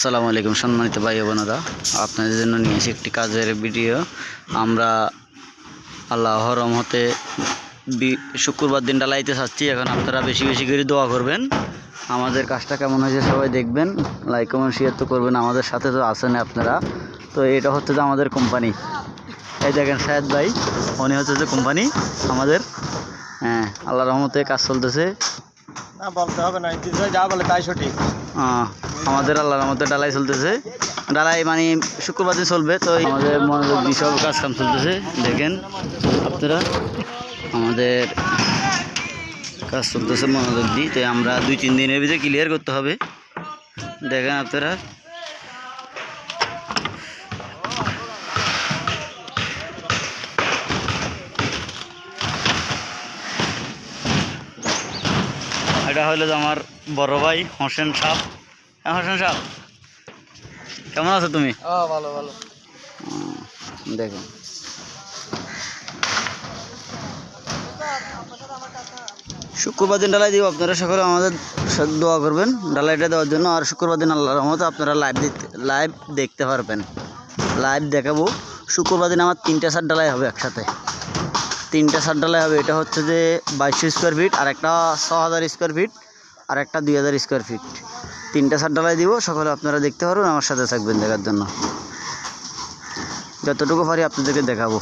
আসসালামু আলাইকুম সম্মানিত ভাই বোনেরা, আপনাদের জন্য নিয়েছি একটি কাজের ভিডিও। আমরা আল্লাহর রহমতে শুক্রবার দিন ডালাইতে চাচ্ছি। এখন আপনারা বেশি বেশি করে দোয়া করবেন। আমাদের কাজটা কেমন হয়েছে সবাই দেখবেন, লাইক কমেন্ট শেয়ার তো করবেন। আমাদের সাথে তো আছেন আপনারা। তো এটা হচ্ছে যে আমাদের কোম্পানি, এই দেখেন শাহেদ ভাই, উনি হচ্ছে যে কোম্পানি আমাদের। হ্যাঁ, আল্লাহর রহমতে কাজ চলতেছে। না বলতে হবে না, যা বলে তাই সঠিক। আমাদের আল্লাহর মধ্যে ডালাই চলতেছে। ডালাই মানে শুক্রবার দিন চলবে। তো আমাদের মনোযোগ দিয়ে সব কাজ কাম চলতেছে। দেখেন আপনারা, আমাদের কাজ চলতেছে মনোযোগ দিয়ে। তো আমরা 2-3 দিনের ভিতরে ক্লিয়ার করতে হবে। দেখেন আপনারা, এটা হলো যে আমার বড় ভাই হোসেন সাহেব। হ্যাঁ হোসেন সাহেব, কেমন আছো তুমি? ভালো ভালো। দেখুন, শুক্রবার দিন ডালাই দিব। আপনারা সকলে আমাদের সাথে দোয়া করবেন ডালাইটা দেওয়ার জন্য। আর শুক্রবার দিন আল্লাহর রহমতে আপনারা লাইভ দেখতে পারবেন। লাইভ দেখাবো। শুক্রবার দিন আমার 3টা ছাদ ডালাই হবে একসাথে। 3টা ছাদ ডালাই হবে। এটা হচ্ছে যে 2200 স্কোয়ার ফিট, আর একটা 6000 স্কোয়ার ফিট, আর একটা 2000 স্কোয়ার ফিট। 3টা ছাদ ডালাই দিব। সকলে আপনারা দেখতে পারবেন, আমার সাথে থাকবেন দেখার জন্য। যতটুকু পারি আপনাদেরকে দেখাবো।